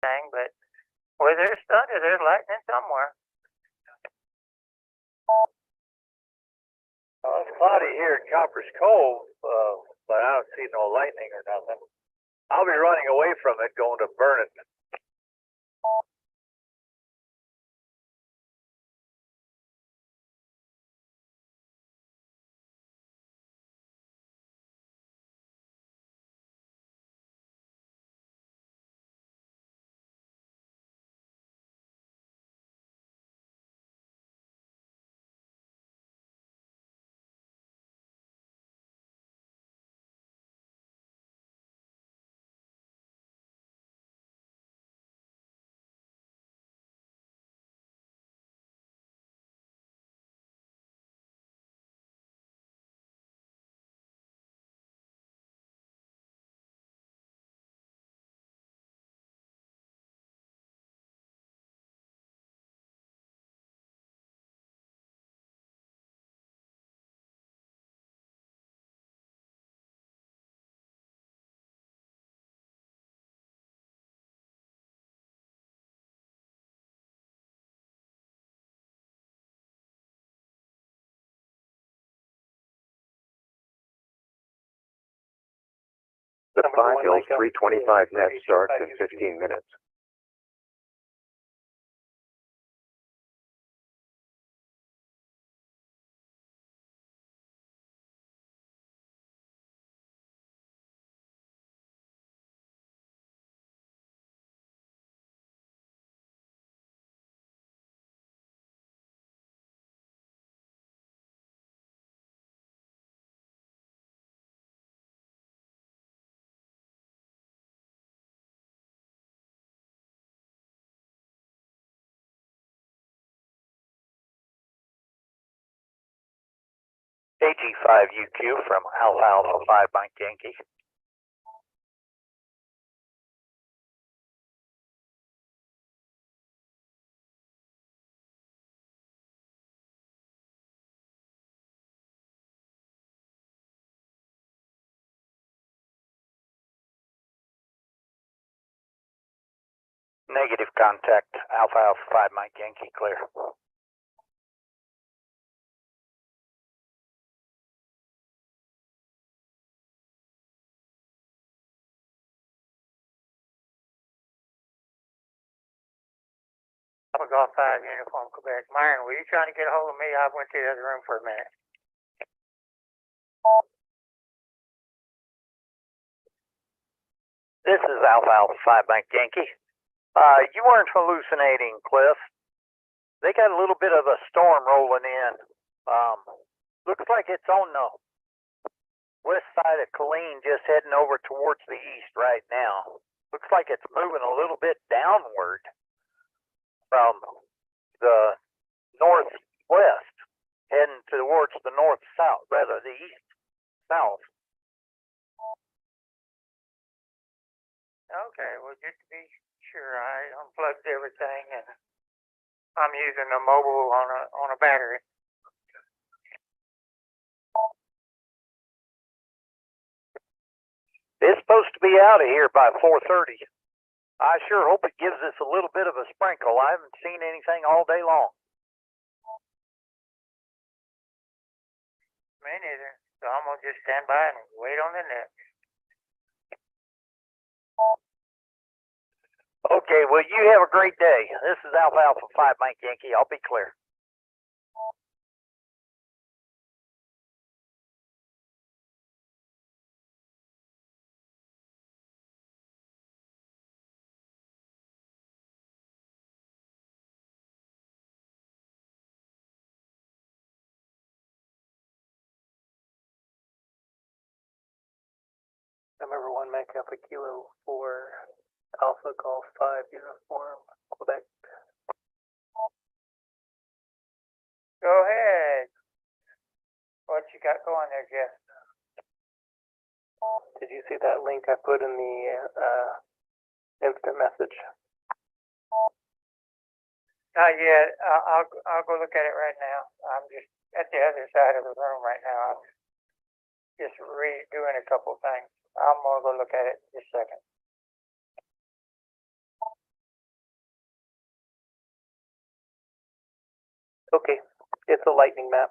anything, but where there's thunder, there's lightning somewhere. Well, it's cloudy here at Copper's Cove, but I don't see no lightning or nothing. I'll be running away from it, going to Vernon. The 5 Hills 325 net starts in 15 minutes. AG5UQ from Alpha 5 Mike Yankee. Negative contact, Alpha 5 Mike Yankee, clear. Alpha Golf 5, Uniform Quebec. Myron, were you trying to get a hold of me? I went to the other room for a minute. This is Alpha 5 Mike Yankee. You weren't hallucinating, Cliff. They got a little bit of a storm rolling in. Looks like it's on the west side of Colleen, just heading over towards the east right now. Looks like it's moving a little bit downward from the northwest, heading towards the north-south, rather the east-south. Okay, well, just to be sure, I unplugged everything, and I'm using a mobile on a battery. It's supposed to be out of here by 4:30. I sure hope it gives us a little bit of a sprinkle. I haven't seen anything all day long. Me neither. So I'm gonna just stand by and wait on the net. Okay, well, you have a great day. This is Alpha 5 Mike Yankee. I'll be clear. Number 1, make up a kilo for Alpha Golf 5 Uniform Quebec. Go ahead. What you got going there, Jeff? Did you see that link I put in the instant message? Not yet. I'll go look at it right now. I'm just at the other side of the room right now. I'm just redoing a couple things. I'm gonna go look at it in just a second. Okay, it's a lightning map.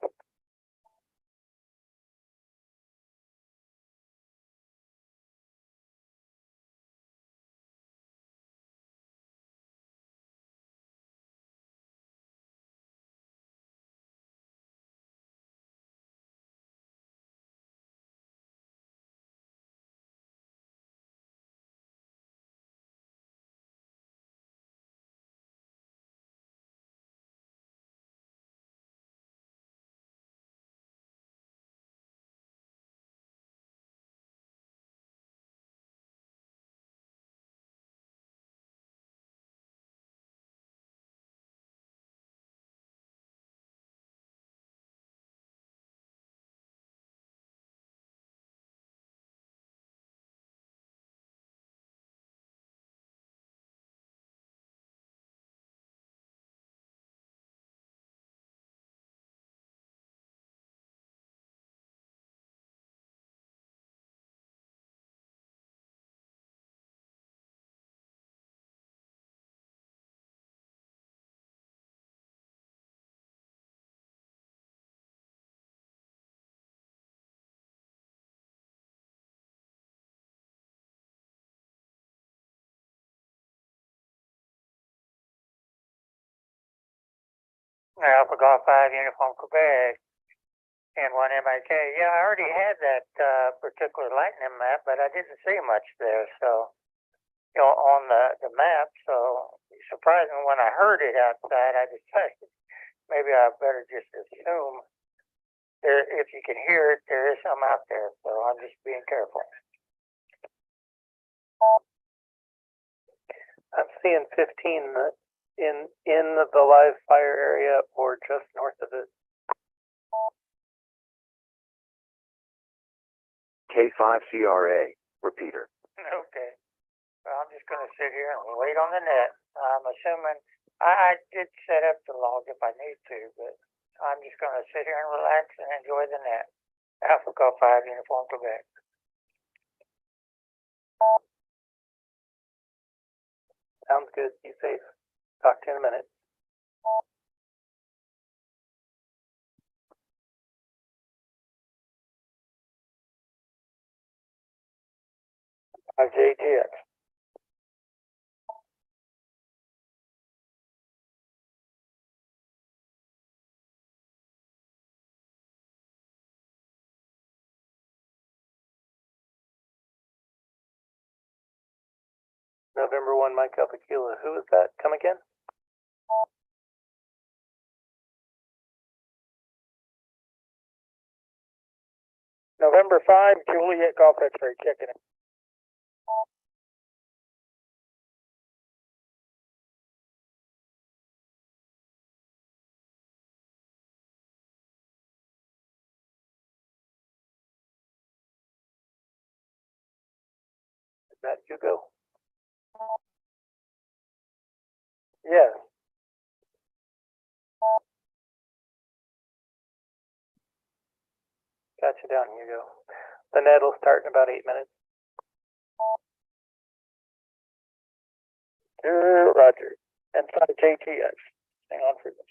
Alpha Golf 5 Uniform Quebec and 1 MAK. Yeah, I already had that particular lightning map, but I didn't see much there. So, you know, on the map. So, surprising when I heard it outside, I decided maybe I better just assume there, if you can hear it, there is some out there. So I'm just being careful. I'm seeing 15 in the live fire area or just north of it. K5 CRA, repeater. Okay. Well, I'm just going to sit here and wait on the net. I'm assuming I did set up the log if I need to, but I'm just going to sit here and relax and enjoy the net. Alpha Golf 5 Uniform Quebec. Sounds good. Be safe. Talk to you in a minute. JTX. November 1, Mike Alpha Kilo. Who is that? Come again? November 5, Juliet Golf X-ray, checking it. Is that Hugo? Yes. Got you down, Hugo. The net will start in about 8 minutes. Roger. Inside JTX. Hang on for this.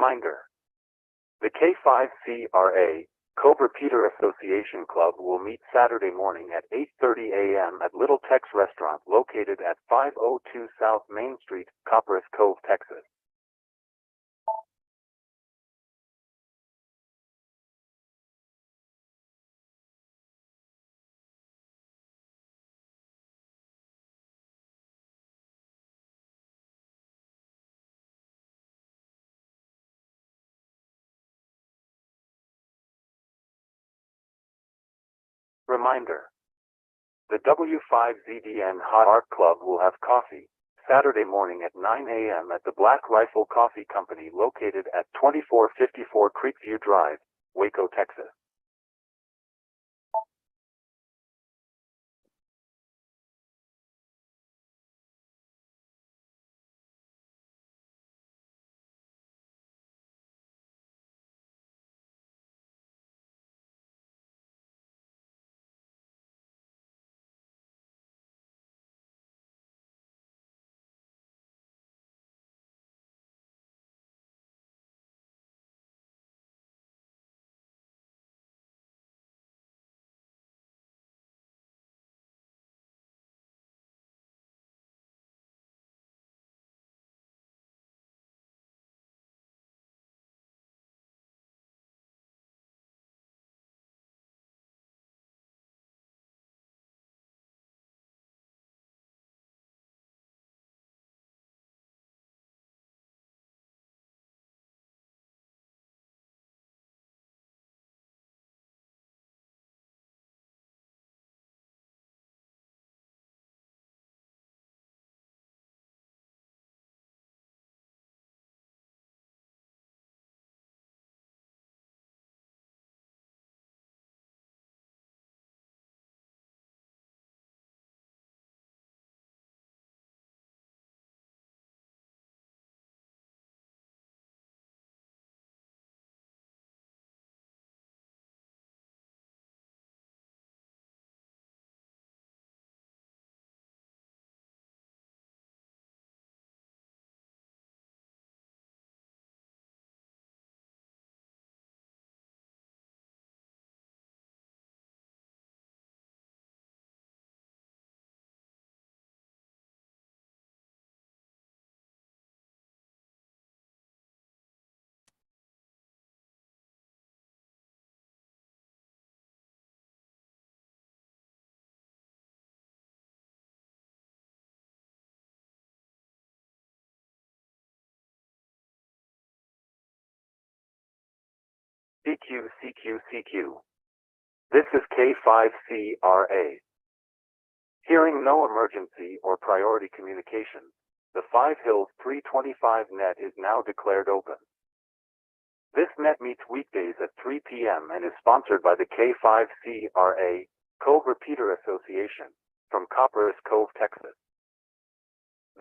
Reminder: the K5CRA Co-Repeater Association Club will meet Saturday morning at 8:30 a.m. at Little Tex Restaurant located at 502 South Main Street, Copperas Cove, Texas. Reminder: the W5ZDN Hot Art Club will have coffee Saturday morning at 9 a.m. at the Black Rifle Coffee Company located at 2454 Creekview Drive, Waco, Texas. CQ. This is K5CRA. Hearing no emergency or priority communication, the Five Hills 325 net is now declared open. This net meets weekdays at 3 p.m. and is sponsored by the K5CRA Cove Repeater Association from Copperas Cove, Texas.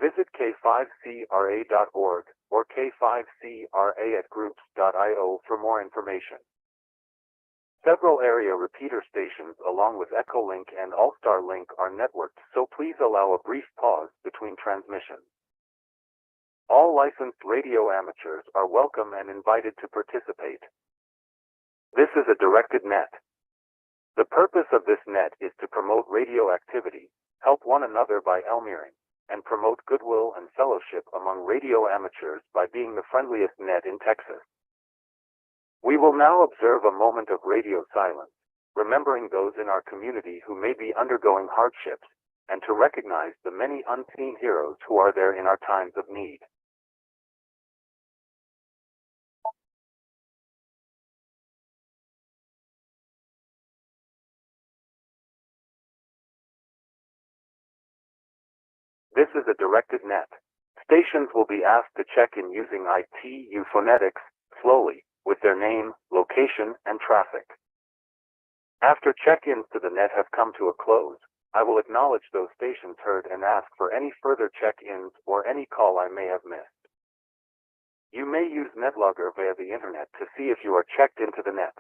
Visit k5cra.org or k5cra@groups.io for more information. Several area repeater stations along with Echolink and Allstar Link are networked, so please allow a brief pause between transmissions. All licensed radio amateurs are welcome and invited to participate. This is a directed net. The purpose of this net is to promote radio activity, help one another by elmering, and promote goodwill and fellowship among radio amateurs by being the friendliest net in Texas. We will now observe a moment of radio silence, remembering those in our community who may be undergoing hardships, and to recognize the many unseen heroes who are there in our times of need. This is a directed net. Stations will be asked to check in using ITU phonetics, slowly, with their name, location, and traffic. After check-ins to the net have come to a close, I will acknowledge those stations heard and ask for any further check-ins or any call I may have missed. You may use NetLogger via the internet to see if you are checked into the net.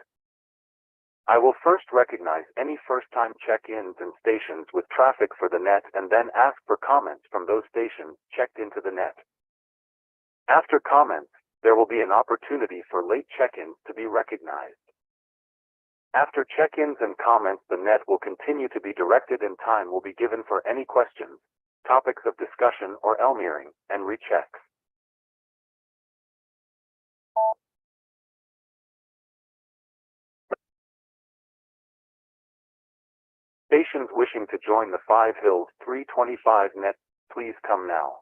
I will first recognize any first-time check-ins and stations with traffic for the net and then ask for comments from those stations checked into the net. After comments, There will be an opportunity for late check-ins to be recognized. After check-ins and comments, the net will continue to be directed and time will be given for any questions, topics of discussion or Elmiring, and rechecks. Stations wishing to join the 5 Hills 325 net, please come now.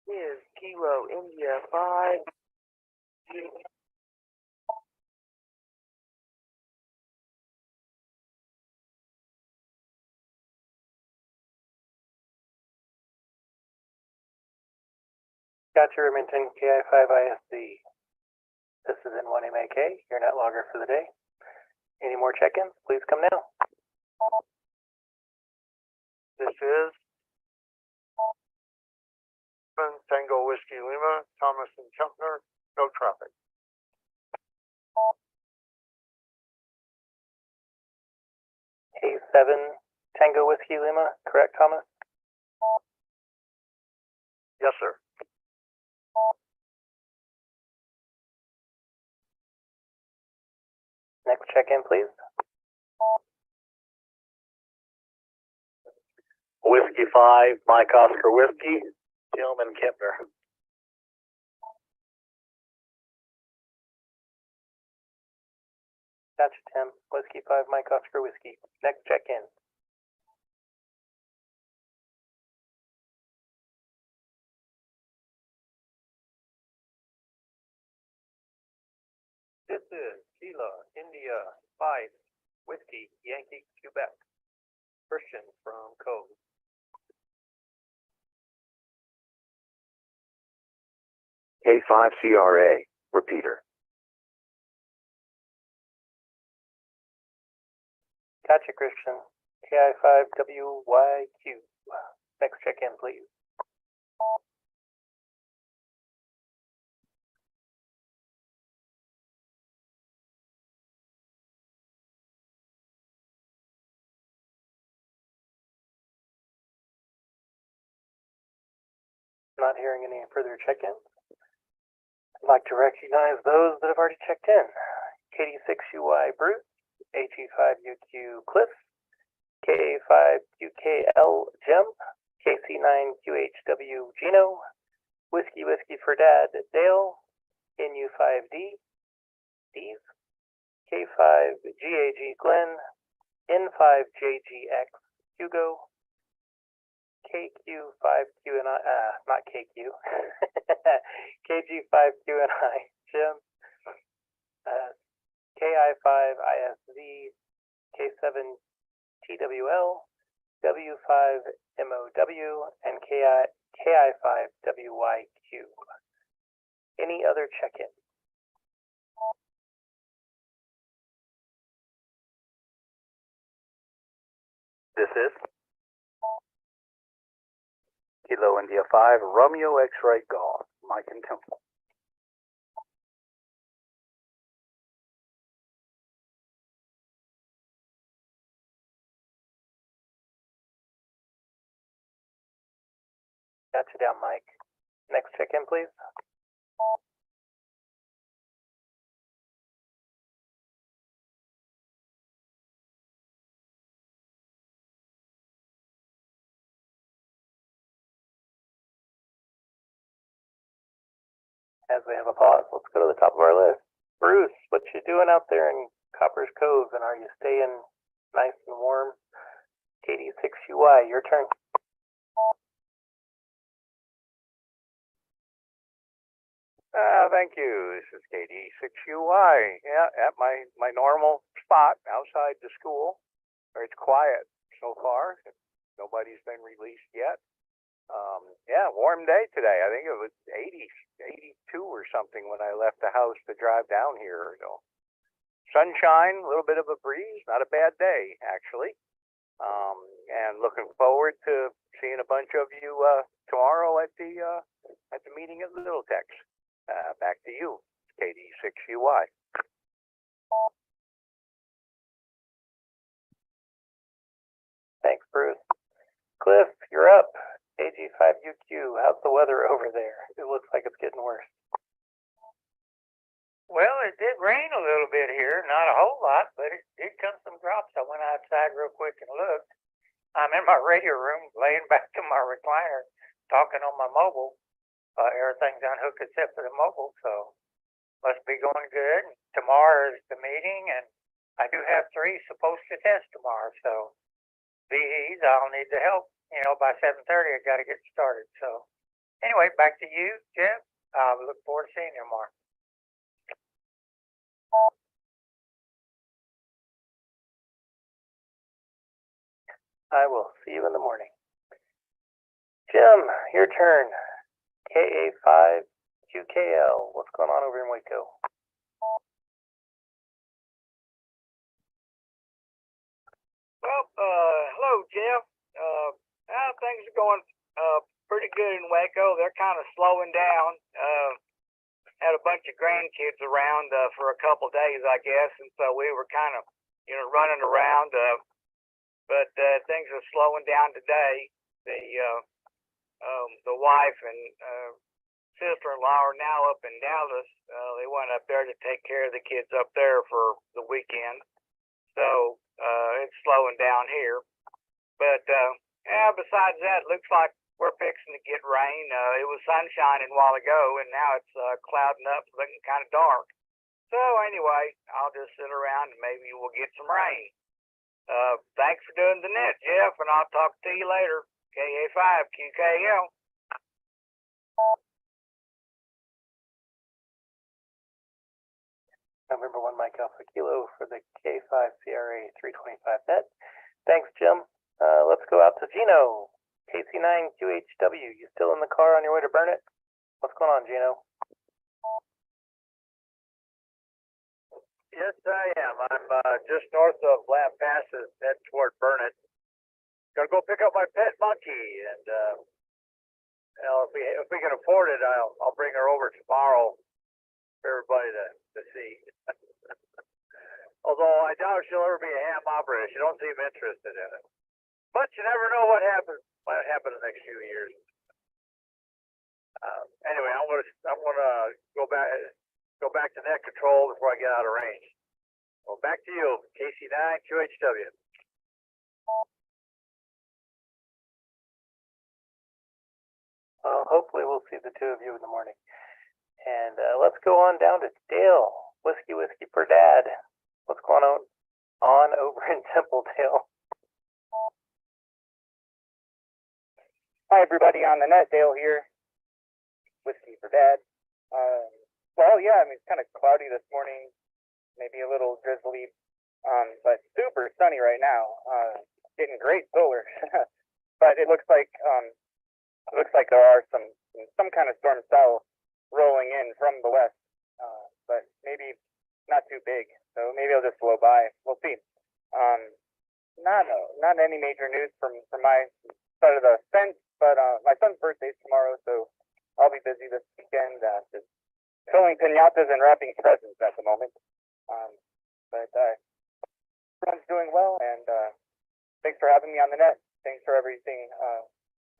Is Kilo India 5. Gotcha, Remington, KI5ISD. This is N1MAK, your net logger for the day. Any more check-ins? Please come now. This is Tango Whiskey Lima, Thomas and Chumpner, no traffic. K7 Tango Whiskey Lima, correct, Thomas? Yes, sir. Next check-in, please. Whiskey 5, Mike Oscar Whiskey, Gentleman Kempner. Gotcha, Tim. Whiskey 5, Mike Oscar Whiskey. Next check-in. This is Kilo India 5, Whiskey Yankee, Quebec. Christian from Cove. K5CRA, repeater. Gotcha, Christian. KI5WYQ. Next check-in, please. Not hearing any further check-ins. I'd like to recognize those that have already checked in. KD6UY Bruce, AG5UQ Cliff, KA5QKL Jim, KC9QHW Gino, Whiskey for Dad Dale, NU5D Steve, K5GAG Glenn, N5JGX Hugo, KQ5QNI, not KQ, KG5QNI Jim, KI5ISV, K7TWL, W5MOW, and KI5WYQ. Any other check-in? This is Kilo India 5, Romeo X-Ray Golf, Mike and Temple. Got you down, Mike. Next check-in, please. As we have a pause, let's go to the top of our list. Bruce, what you doing out there in Copper's Cove, and are you staying nice and warm? KD6UY, your turn. Thank you. This is KD6UY. Yeah, at my normal spot outside the school, where it's quiet so far. Nobody's been released yet. Yeah, warm day today. I think it was 82 or something when I left the house to drive down here. So sunshine, a little bit of a breeze, not a bad day actually. And looking forward to seeing a bunch of you tomorrow at the meeting at Little Tex. Back to you, KD6UY. Thanks, Bruce. Cliff, you're up. AG5UQ, how's the weather over there? It looks like it's getting worse. Well, it did rain a little bit here, not a whole lot, but it did come some drops. I went outside real quick and looked. I'm in my radio room, laying back to my recliner, talking on my mobile. Everything's unhooked except for the mobile, so must be going good. Tomorrow is the meeting, and I do have 3 supposed to test tomorrow, so VEs, I'll need the help. You know, by 7:30, I got to get started. So anyway, back to you, Jeff. I look forward to seeing you tomorrow. I will see you in the morning. Jim, your turn. KA5QKL, what's going on over in Waco? Well, hello, Jeff. Things are going pretty good in Waco. They're kind of slowing down. Had a bunch of grandkids around for a couple days, I guess, and so we were kind of, running around. But things are slowing down today. The wife and sister-in-law are now up in Dallas. They went up there to take care of the kids up there for the weekend. So it's slowing down here. But besides that, it looks like we're fixing to get rain. It was sunshining a while ago, and now it's clouding up, looking kind of dark. So anyway, I'll just sit around and maybe we'll get some rain. Thanks for doing the net, Jeff, and I'll talk to you later. KA5QKL. November 1 Mike Alpha Kilo for the K5 CRA 325 net. Thanks, Jim. Let's go out to Gino. KC9QHW, you still in the car on your way to Burnett? What's going on, Gino? Yes, I am. I'm just north of Lamp Passes, heading toward Burnett. Gonna go pick up my pet monkey, and if we can afford it, I'll bring her over tomorrow for everybody to see. Although I doubt she'll ever be a ham operator. She don't seem interested in it. But you never know what might happen in the next few years. Anyway, I'm gonna go back to net control before I get out of range. Well, back to you, KC9QHW. Well, hopefully we'll see the 2 of you in the morning. And let's go on down to Dale. Whiskey for Dad. What's going on over in Templedale? Hi, everybody on the net. Dale here. Whiskey for Dad. Well, yeah, I mean, it's kind of cloudy this morning, maybe a little drizzly, but super sunny right now. Getting great solar. But it looks like there are some kind of storm cell rolling in from the west, but maybe not too big. So maybe it'll just blow by. We'll see. Not any major news from my side of the fence, but my son's birthday's tomorrow, so I'll be busy this weekend, just filling piñatas and wrapping presents at the moment. But everyone's doing well, and thanks for having me on the net. Thanks for everything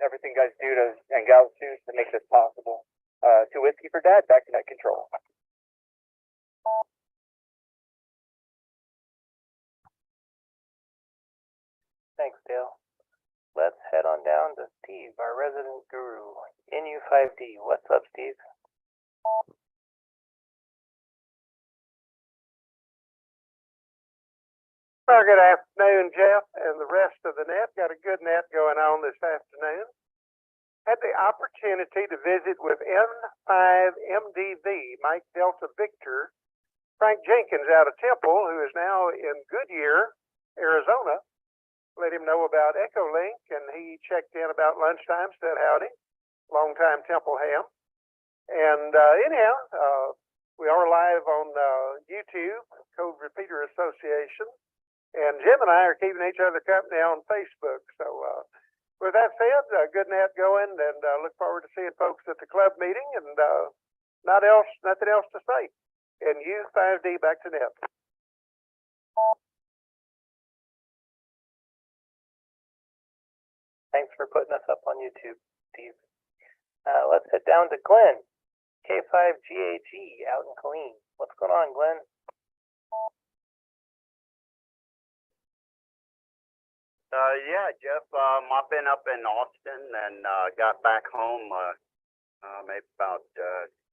you guys do and gals do to make this possible. To Whiskey for Dad, back to net control. Thanks, Dale. Let's head on down to Steve, our resident guru. NU5D, what's up, Steve? Well, good afternoon, Jeff, and the rest of the net. Got a good net going on this afternoon. Had the opportunity to visit with N5MDV, Mike Delta Victor, Frank Jenkins out of Temple, who is now in Goodyear, Arizona. Let him know about Echolink, and he checked in about lunchtime, said howdy, longtime Temple ham. And anyhow, we are live on YouTube, Code Repeater Association. And Jim and I are keeping each other company on Facebook. So with that said, good net going, and look forward to seeing folks at the club meeting. And nothing else to say. And NU5D back to net. Thanks for putting us up on YouTube, Steve. Let's head down to Glenn, K5GAG out in Killeen. What's going on, Glenn? Yeah, Jeff, I've been up in Austin and got back home maybe about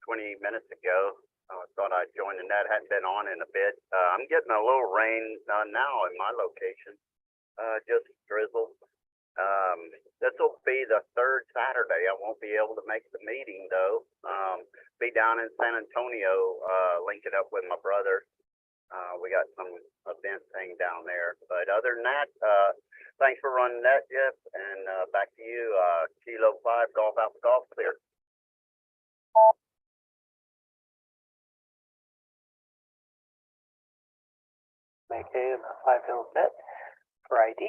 20 minutes ago. Thought I'd join the net, hadn't been on in a bit. I'm getting a little rain now in my location, just drizzle. This will be the third Saturday. I won't be able to make the meeting though. Be down in San Antonio, linking up with my brother. We got some event thing down there, but other than that, thanks for running that, Jeff, and back to you, Kilo 5 Golf Alpha Golf Clear. Okay, the 5 Hills Net for ID.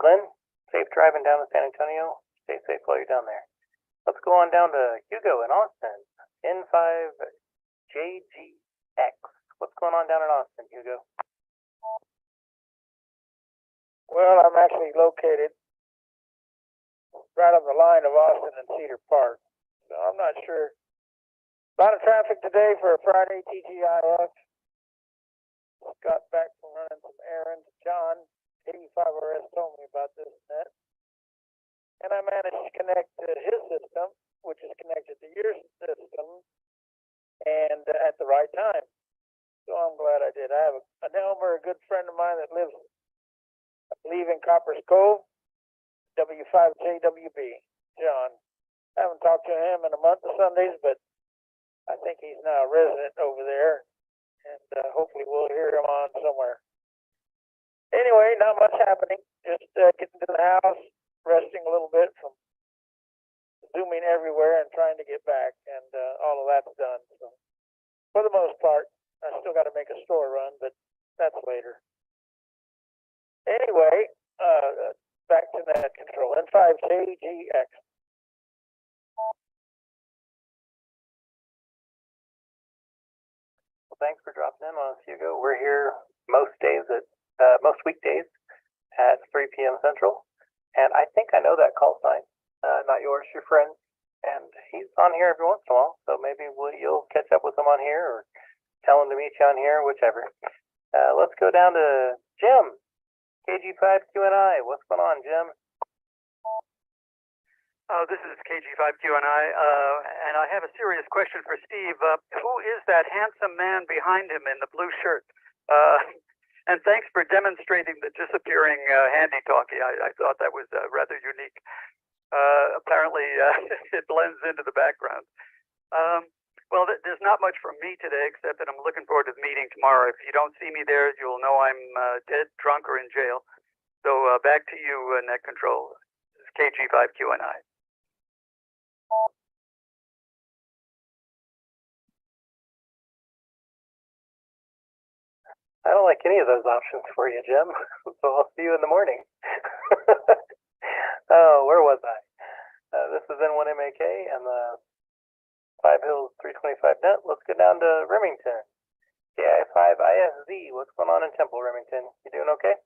Glenn, safe driving down to San Antonio. Stay safe while you're down there. Let's go on down to Hugo in Austin, N5JGX. What's going on down in Austin, Hugo? Well, I'm actually located right on the line of Austin and Cedar Park, so I'm not sure. A lot of traffic today for a Friday TGIF. Just got back from running some errands. John, 85RS, told me about this net. And I managed to connect to his system, which is connected to your system, and at the right time. So I'm glad I did. I have an Elmer, a good friend of mine that lives, I believe, in Copper's Cove, W5JWB, John. I haven't talked to him in a month of Sundays, but I think he's now a resident over there, and hopefully we'll hear him on somewhere. Anyway, not much happening. Just getting to the house, resting a little bit from zooming everywhere and trying to get back, and all of that's done. So for the most part, I still got to make a store run, but that's later. Anyway, back to net control, N5KGX. Well, thanks for dropping in on us, Hugo. We're here most days most weekdays at 3 p.m. Central, and I think I know that call sign. Not yours, your friend, and he's on here every once in a while. So maybe you'll catch up with him on here, or tell him to meet you on here, whichever. Let's go down to Jim, KG5QNI. What's going on, Jim? This is KG5QNI, and I have a serious question for Steve. Who is that handsome man behind him in the blue shirt? And thanks for demonstrating the disappearing handy-talkie. I thought that was rather unique. Apparently, it blends into the background. Well, there's not much from me today, except that I'm looking forward to the meeting tomorrow. If you don't see me there, you'll know I'm dead, drunk, or in jail. So back to you, Net Control. This is KG5QNI. I don't like any of those options for you, Jim. So I'll see you in the morning. Oh, where was I? This is N1MAK and the 5 Hills 325 net. Let's get down to Remington. KI5ISZ. What's going on in Temple, Remington? You doing okay?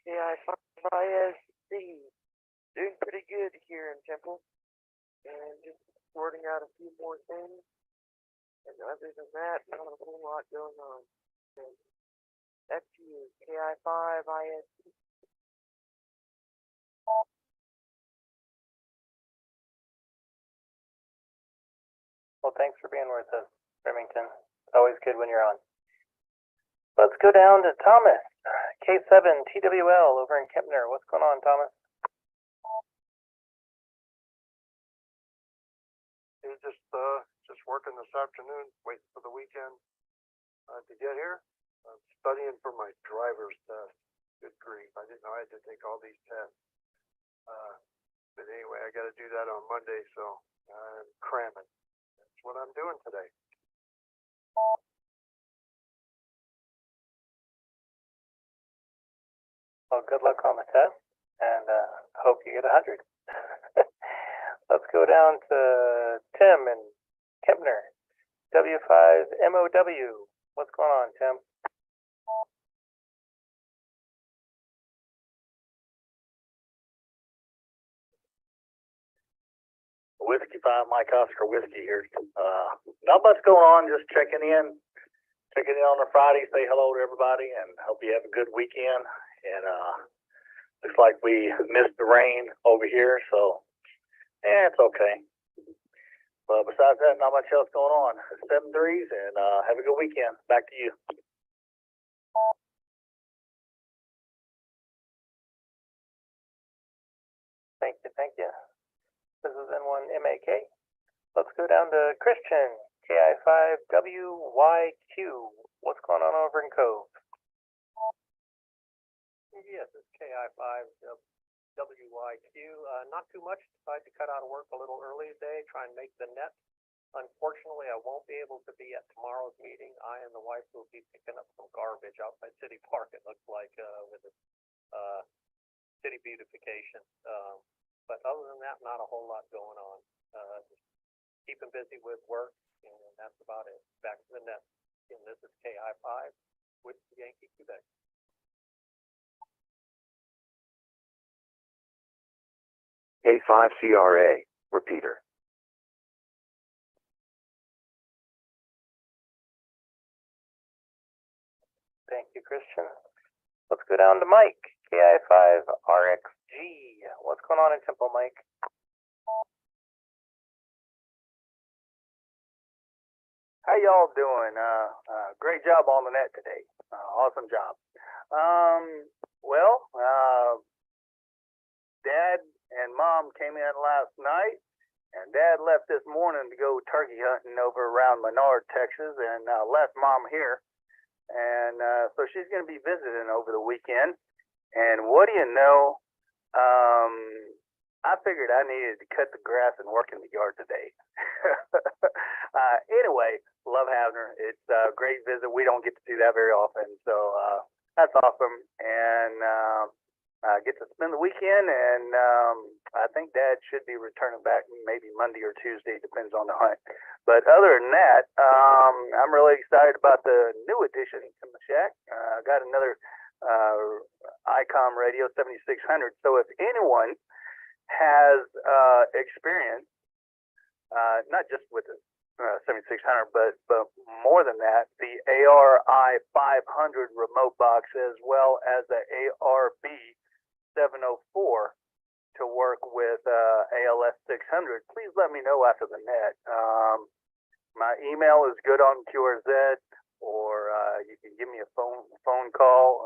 KI5ISZ. Doing pretty good here in Temple. And just sorting out a few more things. And other than that, not a whole lot going on. And that's you, KI5ISZ. Well, thanks for being with us, Remington. It's always good when you're on. Let's go down to Thomas, K7TWL over in Kempner. What's going on, Thomas? Just working this afternoon, waiting for the weekend to get here. I'm studying for my driver's test. Good grief, I didn't know I had to take all these tests. But anyway, I got to do that on Monday, so I'm cramming. That's what I'm doing today. Well, good luck on the test, and hope you get 100. Let's go down to Tim and Kempner. W5MOW. What's going on, Tim? Whiskey 5, Mike Oscar Whiskey here. Not much going on, just checking in on a Friday, say hello to everybody, and hope you have a good weekend. And looks like we missed the rain over here, so it's okay. But besides that, not much else going on. 7 threes, and have a good weekend. Back to you. Thank you. This is N1MAK. Let's go down to Christian, KI5WYQ. What's going on over in Cove? Yes, it's KI5WYQ. Not too much. Decided to cut out of work a little early today, try and make the net. Unfortunately, I won't be able to be at tomorrow's meeting. I and the wife will be picking up some garbage outside City Park, it looks like, with the city beautification. But other than that, not a whole lot going on. Just keeping busy with work, and that's about it. Back to the net. And this is KI5 with Yankee Quebec. K5CRA, repeater. Thank you, Christian. Let's go down to Mike, KI5RXG. What's going on in Temple, Mike? How y'all doing? Great job on the net today. Awesome job. Dad and Mom came in last night, and Dad left this morning to go turkey hunting over around Menard, Texas, and left Mom here. And so she's going to be visiting over the weekend. And what do you know? I figured I needed to cut the grass and work in the yard today. Anyway, love having her. It's a great visit. We don't get to do that very often, so that's awesome. And I get to spend the weekend, and I think Dad should be returning back maybe Monday or Tuesday, depends on the hunt. But other than that, I'm really excited about the new addition to my shack. I got another ICOM radio 7600. So if anyone has experience, not just with the 7600, but more than that, the ARI 500 remote box, as well as the ARB 704 to work with ALS 600, please let me know after the net. My email is good on QRZ, or you can give me a phone call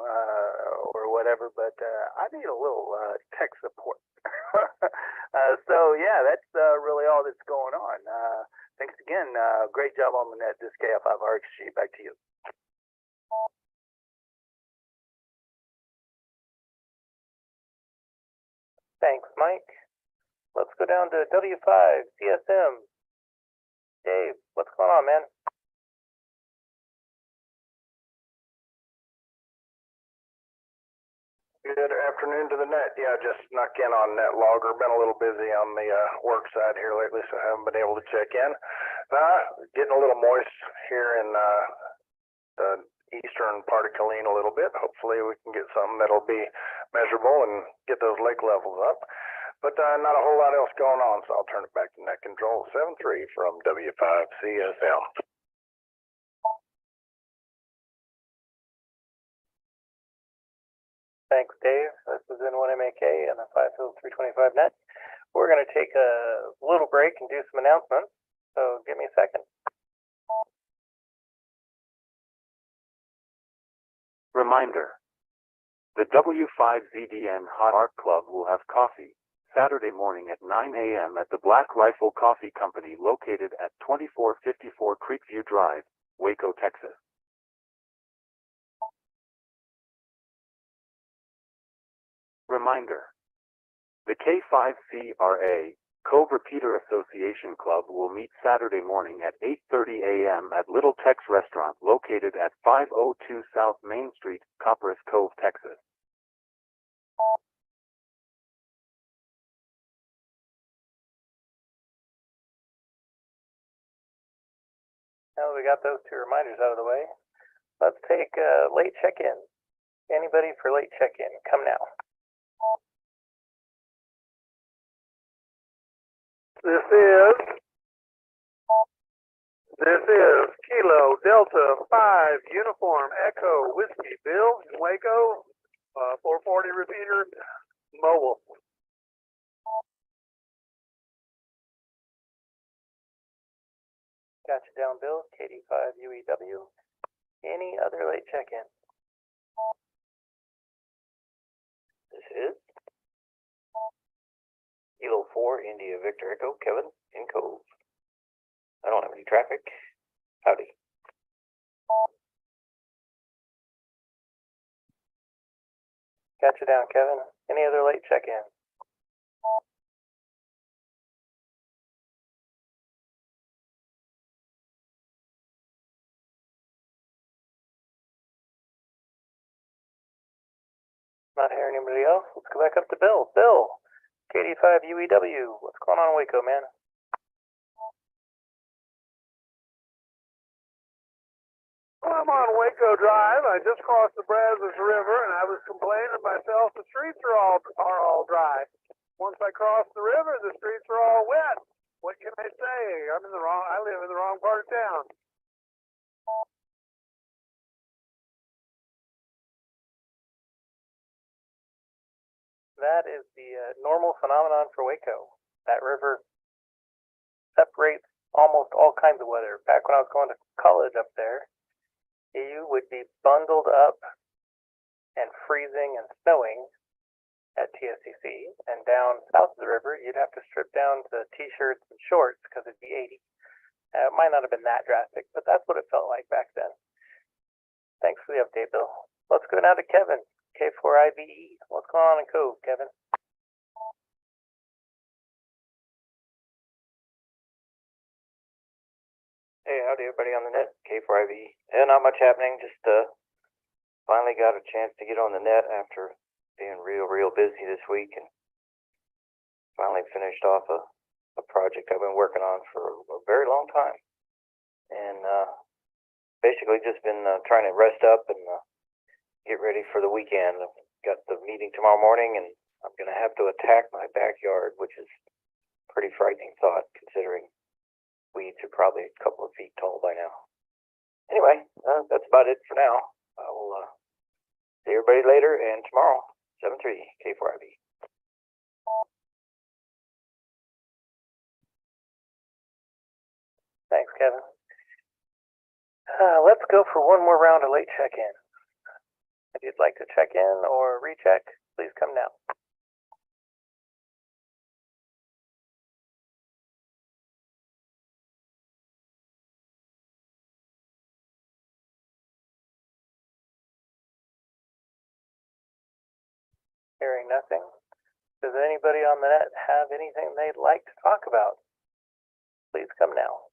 or whatever, but I need a little tech support. So yeah, that's really all that's going on. Thanks again. Great job on the net. This KI5RXG. Back to you. Thanks, Mike. Let's go down to W5CSM. Dave, what's going on, man? Good afternoon to the net. Yeah, just snuck in on Net Logger. Been a little busy on the work side here lately, so I haven't been able to check in. Getting a little moist here in the eastern part of Killeen a little bit. Hopefully we can get something that'll be measurable and get those lake levels up. But not a whole lot else going on, so I'll turn it back to Net Control 7-3 from W5CSM. Thanks, Dave. This is N1MAK and a 5-325 net. We're going to take a little break and do some announcements, so give me a second. Reminder. The W5ZDN Hot Art Club will have coffee Saturday morning at 9 a.m. at the Black Rifle Coffee Company located at 2454 Creekview Drive, Waco, Texas. Reminder. The K5CRA Cove Repeater Association Club will meet Saturday morning at 8:30 a.m. at Little Tex Restaurant located at 502 South Main Street, Copperas Cove, Texas. Now that we got those two reminders out of the way, let's take late check-in. Anybody for late check-in? Come now. This is Kilo Delta 5 Uniform Echo Whiskey Bill in Waco, 440 repeater, mobile. Got you down, Bill. KD5 UEW. Any other late check-in? This is Kilo 4 India Victor Echo, Kevin in Cove. I don't have any traffic. Howdy. Got you down, Kevin. Any other late check-in? Not hearing anybody else. Let's go back up to Bill. Bill, KD5 UEW. What's going on in Waco, man? Well, I'm on Waco Drive. I just crossed the Brazos River, and I was complaining to myself the streets are all dry. Once I crossed the river, the streets are all wet. What can I say? I live in the wrong part of town. That is the normal phenomenon for Waco. That river separates almost all kinds of weather. Back when I was going to college up there, you would be bundled up and freezing and snowing at TSCC, and down south of the river, you'd have to strip down to t-shirts and shorts because it'd be 80. It might not have been that drastic, but that's what it felt like back then. Thanks for the update, Bill. Let's go now to Kevin, K4IVE. What's going on in Cove, Kevin? Hey, howdy everybody on the net, K4IV. Yeah, not much happening, just finally got a chance to get on the net after being real busy this week, and finally finished off a project I've been working on for a very long time. And basically just been trying to rest up and get ready for the weekend. I've got the meeting tomorrow morning, and I'm gonna have to attack my backyard, which is a pretty frightening thought considering weeds are probably a couple of feet tall by now. Anyway, that's about it for now. I will see everybody later and tomorrow, 7-3, K4IV. Thanks, Kevin. Let's go for one more round of late check-in. If you'd like to check in or recheck, please come now. Hearing nothing. Does anybody on the net have anything they'd like to talk about? Please come now.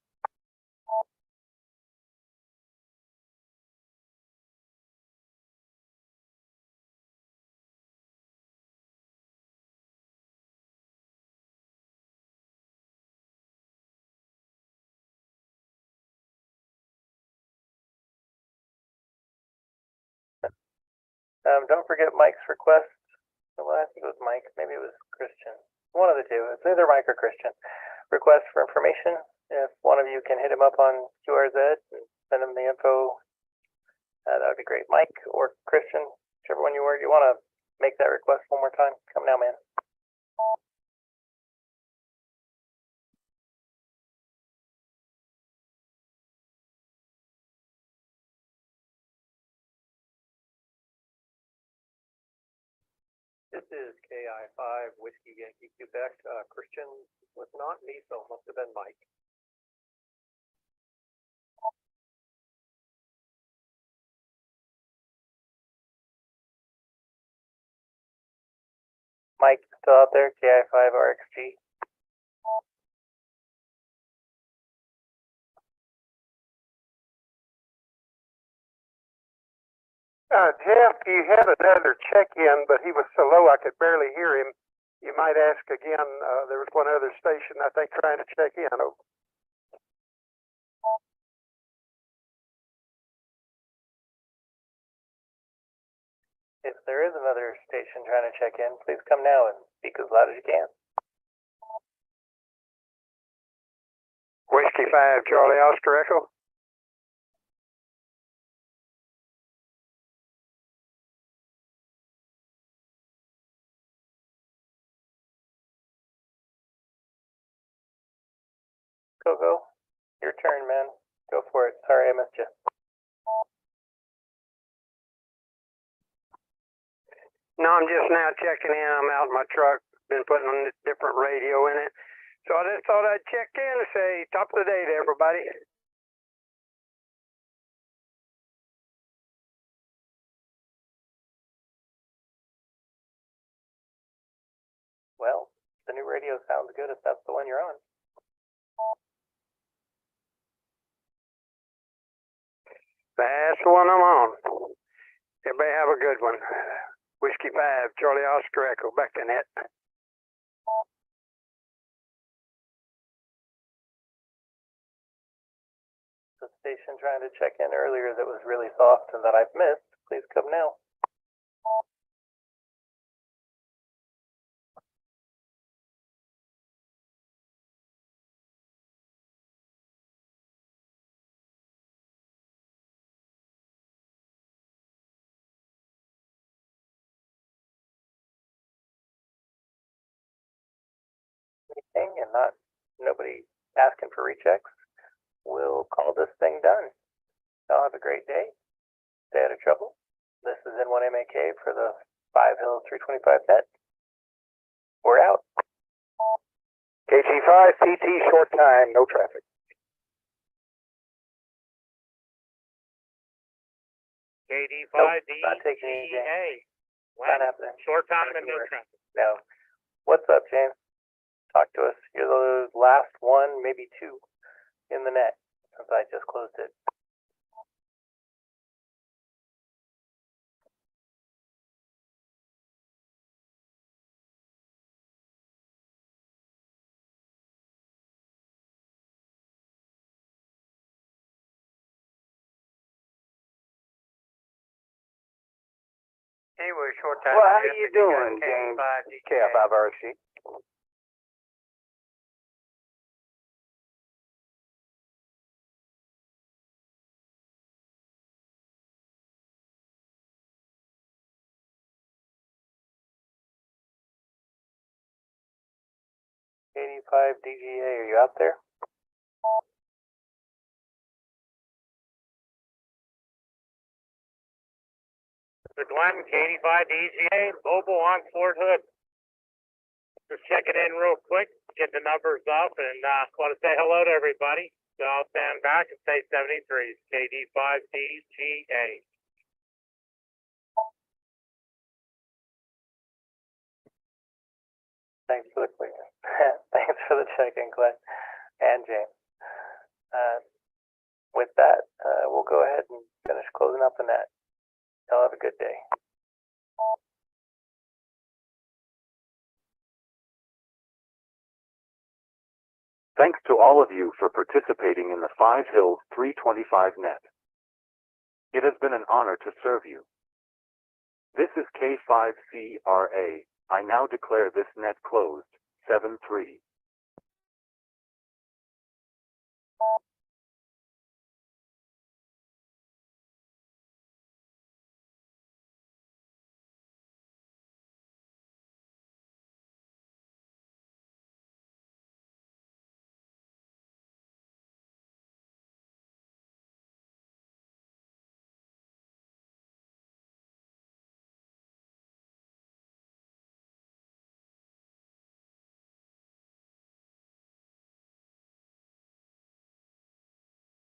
Don't forget Mike's request. Well, I think it was Mike. Maybe it was Christian. One of the two. It's either Mike or Christian. Request for information. If one of you can hit him up on QRZ and send him the info, that would be great. Mike or Christian, whichever one you were. You want to make that request one more time? Come now, man. This is KI5 Whiskey Yankee Quebec. Christian was not me, so it must have been Mike. Mike still out there? KI5 RXG. Jeff, you had another check-in, but he was so low I could barely hear him. You might ask again. There was one other station, I think, trying to check in. If there is another station trying to check in, please come now and speak as loud as you can. Whiskey 5, Charlie Oscar Echo. Go. Your turn, man. Go for it. Sorry I missed you. No, I'm just now checking in. I'm out in my truck. Been putting on a different radio in it. So I just thought I'd check in and say top of the day to everybody. Well, the new radio sounds good if that's the one you're on. That's the one I'm on. Everybody have a good one. Whiskey 5, Charlie Oscar Echo, back to net. The station trying to check in earlier that was really soft and that I've missed, please come now. Anything and nobody asking for rechecks, we'll call this thing done. Y'all have a great day. Stay out of trouble. This is N1MAK for the 5 Hills 325 net. We're out. KG5, PT, short time, no traffic. KD5D, Not taking any GA. Not happening. Short time and no traffic. No. What's up, James? Talk to us. You're the last one, maybe two, in the net since I just closed it. Anyway, short time. Well, how you doing, James? KF5RC. KD5DGA, are you out there? The Glenn, KD5DGA, mobile on Fort Hood. Just checking in real quick, get the numbers up, and want to say hello to everybody. So I'll stand back and say 73, KD5DGA. Thanks for the quick. Thanks for the check-in, Glenn and James. With that, we'll go ahead and finish closing up the net. Y'all have a good day. Thanks to all of you for participating in the 5 Hills 325 net. It has been an honor to serve you. This is K5CRA. I now declare this net closed, 7-3.